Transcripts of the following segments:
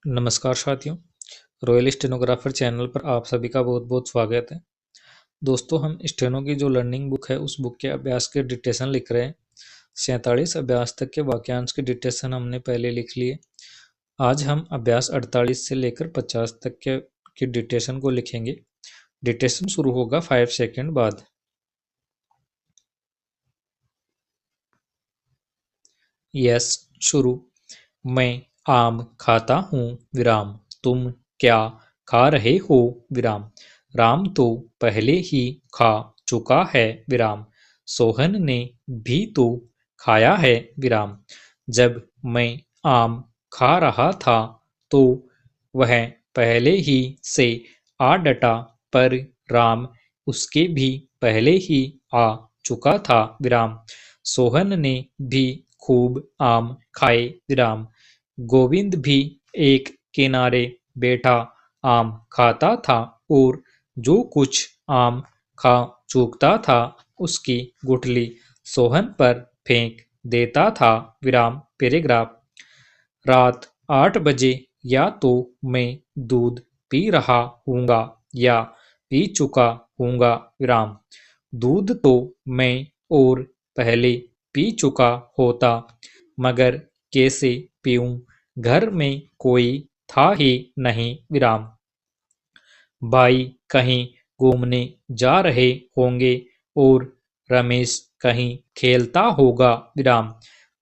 नमस्कार साथियों, royal stenographer channel पर आप सभी का बहुत बहुत स्वागत है। दोस्तों, हम स्टेनो की जो लर्निंग बुक है उस बुक के अभ्यास के डिक्टेशन लिख रहे हैं। 47 अभ्यास तक के वाक्यांश के डिक्टेशन हमने पहले लिख लिए। आज हम अभ्यास 48 से लेकर 50 तक के डिक्टेशन को लिखेंगे। डिक्टेशन शुरू होगा 5 सेकेंड बाद। यस, शुरू। मैं आम खाता हूँ विराम। तुम क्या खा रहे हो विराम। राम तो पहले ही खा चुका है विराम। सोहन ने भी तो खाया है विराम। जब मैं आम खा रहा था तो वह पहले ही से आ डटा, पर राम उसके भी पहले ही आ चुका था विराम। सोहन ने भी खूब आम खाए विराम। गोविंद भी एक किनारे बैठा आम खाता था और जो कुछ आम खा चूकता था उसकी गुठली सोहन पर फेंक देता था विराम। पैराग्राफ। रात 8 बजे या तो मैं दूध पी रहा हूँगा या पी चुका हूँगा विराम। दूध तो मैं और पहले पी चुका होता, मगर कैसे पीऊँ, घर में कोई था ही नहीं विराम। भाई कहीं घूमने जा रहे होंगे और रमेश कहीं खेलता होगा विराम।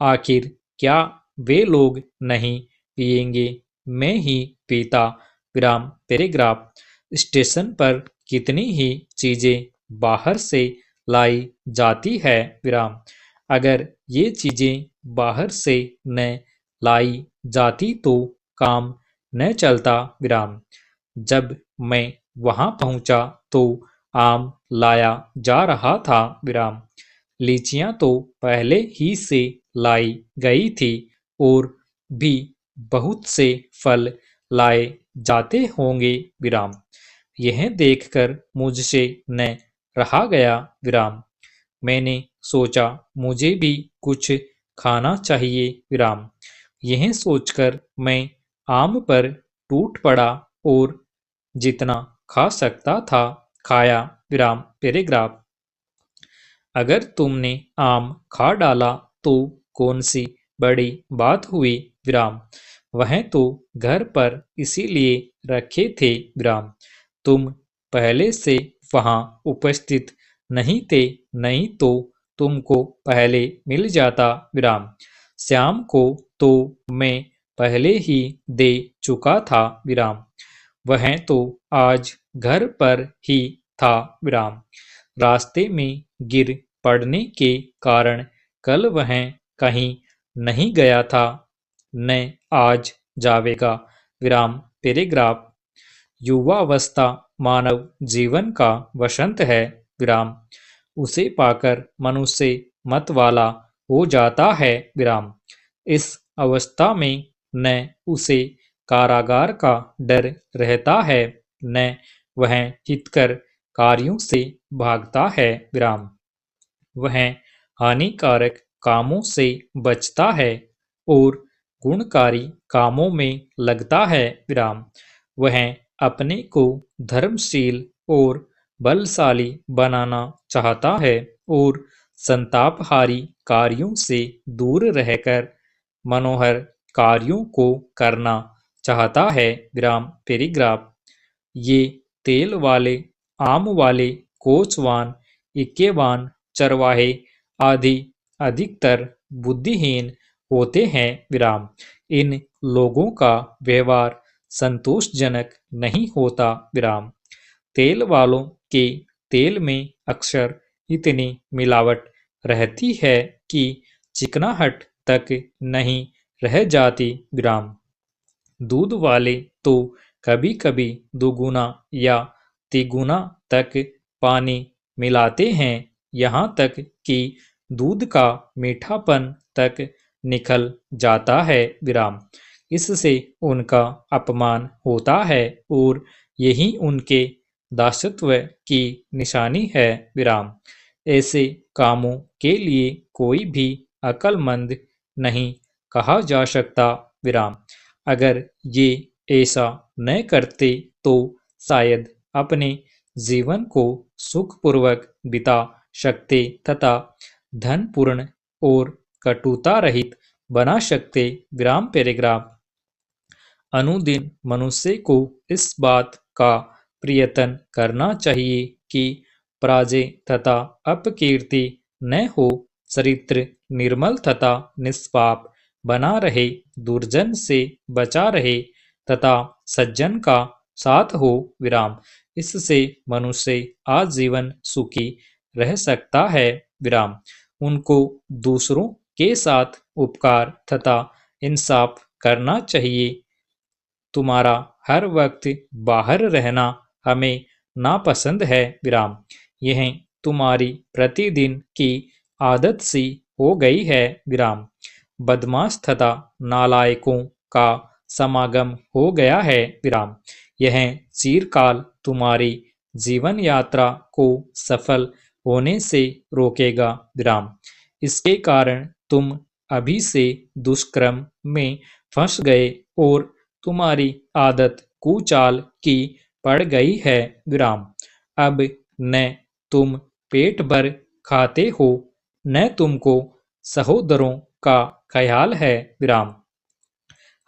आखिर क्या वे लोग नहीं पिएंगे, मैं ही पीता विराम। पैराग्राफ। स्टेशन पर कितनी ही चीजें बाहर से लाई जाती है विराम। अगर ये चीजें बाहर से न लाई जाती तो काम न चलता विराम। जब मैं वहां पहुंचा तो आम लाया जा रहा था विराम। लीचियां तो पहले ही से लाई गई थी और भी बहुत से फल लाए जाते होंगे विराम। यह देखकर मुझसे न रहा गया विराम। मैंने सोचा मुझे भी कुछ खाना चाहिए विराम। यह सोचकर मैं आम पर टूट पड़ा और जितना खा सकता था खाया विराम। पैराग्राफ। अगर तुमने आम खा डाला तो कौन सी बड़ी बात हुई विराम। वह तो घर पर इसीलिए रखे थे विराम। तुम पहले से वहां उपस्थित नहीं थे, नहीं तो तुमको पहले मिल जाता विराम। श्याम को तो मैं पहले ही दे चुका था विराम। वह तो आज घर पर ही था विराम। रास्ते में गिर पड़ने के कारण कल वह कहीं नहीं गया था, न आज जावेगा विराम। पैराग्राफ। युवावस्था मानव जीवन का वसंत है विराम। उसे पाकर मनुष्य मत वाला हो जाता है विराम। इस अवस्था में न उसे कारागार का डर रहता है, न वह हितकर कार्यों से भागता है विराम। वह हानिकारक कामों से बचता है और गुणकारी कामों में लगता है विराम। वह अपने को धर्मशील और बलशाली बनाना चाहता है और संतापहारी कार्यों से दूर रहकर मनोहर कार्यों को करना चाहता है विराम। पैराग्राफ। ये तेल वाले, आम वाले, कोचवान, इक्केवान, चरवाहे आदि अधिकतर बुद्धिहीन होते हैं विराम। इन लोगों का व्यवहार संतोषजनक नहीं होता विराम। तेल वालों के तेल में अक्सर इतनी मिलावट रहती है कि चिकनाहट तक नहीं रह जाती विराम। दूध वाले तो कभी-कभी दुगुना या तिगुना तक पानी मिलाते हैं, यहाँ तक कि दूध का मीठापन तक निकल जाता है विराम। इससे उनका अपमान होता है और यही उनके दासत्व की निशानी है विराम। ऐसे कामों के लिए कोई भी अक्लमंद नहीं कहा जा सकता विराम। अगर ये ऐसा न करते तो शायद अपने जीवन को सुखपूर्वक बिता सकते तथा धनपूर्ण और कटुता रहित बना सकते। विराम पैराग्राफ। अनुदिन मनुष्य को इस बात का प्रयत्न करना चाहिए कि पराजय तथा अपकीर्ति न हो, चरित्र निर्मल तथा निष्पाप बना रहे, दुर्जन से बचा रहे तथा सज्जन का साथ हो। विराम। इससे मनुष्य आजीवन सुखी रह सकता है। विराम। उनको दूसरों के साथ उपकार तथा इंसाफ करना चाहिए। तुम्हारा हर वक्त बाहर रहना हमें नापसंद है। विराम। यह तुम्हारी प्रतिदिन की आदत सी हो गई है। विराम। बदमाश तथा नालायकों का समागम हो गया है। विराम। यह चिरकाल तुम्हारी जीवन यात्रा को सफल होने से रोकेगा। विराम। इसके कारण तुम अभी से दुष्कर्म में फंस गए और तुम्हारी आदत कुचाल की पड़ गई है। विराम। अब न तुम पेट भर खाते हो न तुमको सहोदरों का ख्याल है। विराम।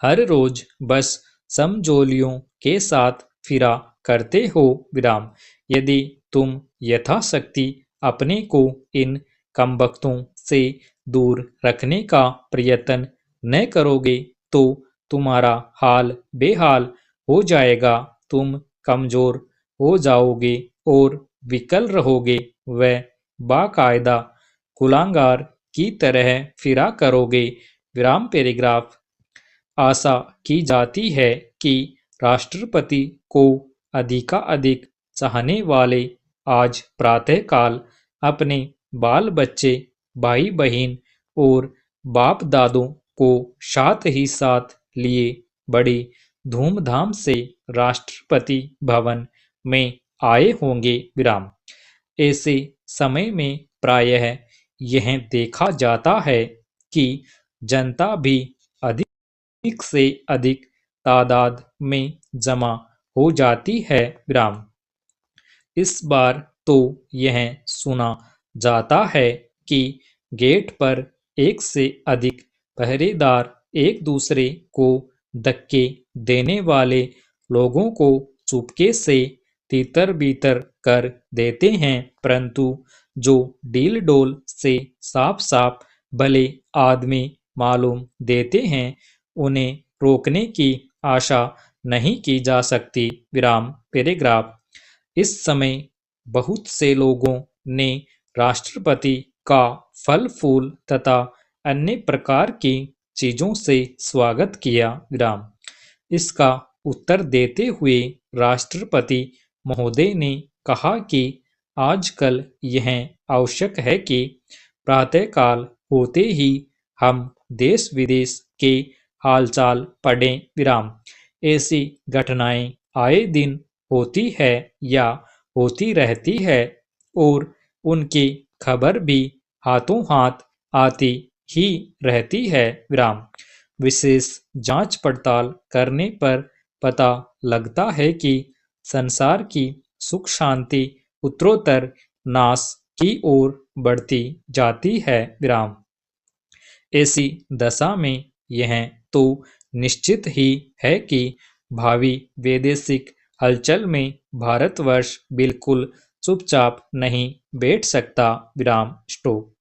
हर रोज बस समझोलियों के साथ फिरा करते हो। विराम। यदि तुम यथाशक्ति अपने को इन कमबख्तों से दूर रखने का प्रयत्न न करोगे तो तुम्हारा हाल बेहाल हो जाएगा। तुम कमजोर हो जाओगे और विकल रहोगे व बाकायदा गुलांगार की तरह फिरा करोगे। विराम पैराग्राफ। आशा की जाती है कि राष्ट्रपति को अधिकाधिक चाहने वाले आज प्रातःकाल अपने बाल बच्चे, भाई बहन और बाप दादों को साथ ही साथ लिए बड़ी धूमधाम से राष्ट्रपति भवन में आए होंगे। विराम। ऐसे समय में प्रायः यह देखा जाता है कि जनता भी अधिक से अधिक तादाद में जमा हो जाती है। विराम। इस बार तो यह सुना जाता है कि गेट पर एक से अधिक पहरेदार एक दूसरे को धक्के देने वाले लोगों को चुपके से तीतर बीतर कर देते हैं, परंतु जो डील डोल से साफ साफ भले आदमी मालूम देते हैं उन्हें रोकने की आशा नहीं की जा सकती। विराम पैराग्राफ। इस समय बहुत से लोगों ने राष्ट्रपति का फल फूल तथा अन्य प्रकार की चीजों से स्वागत किया। विराम। इसका उत्तर देते हुए राष्ट्रपति महोदय ने कहा कि आजकल यह आवश्यक है कि प्रातःकाल होते ही हम देश विदेश के हालचाल पढ़ें। विराम। ऐसी घटनाएं आए दिन होती है या होती रहती है और उनकी खबर भी हाथों हाथ आती ही रहती है। विराम। विशेष जांच पड़ताल करने पर पता लगता है कि संसार की सुख शांति उत्तरोत्तर नाश की ओर बढ़ती जाती है। विराम। ऐसी दशा में यह तो निश्चित ही है कि भावी वैदेशिक हलचल में भारतवर्ष बिल्कुल चुपचाप नहीं बैठ सकता। विराम। स्टॉप।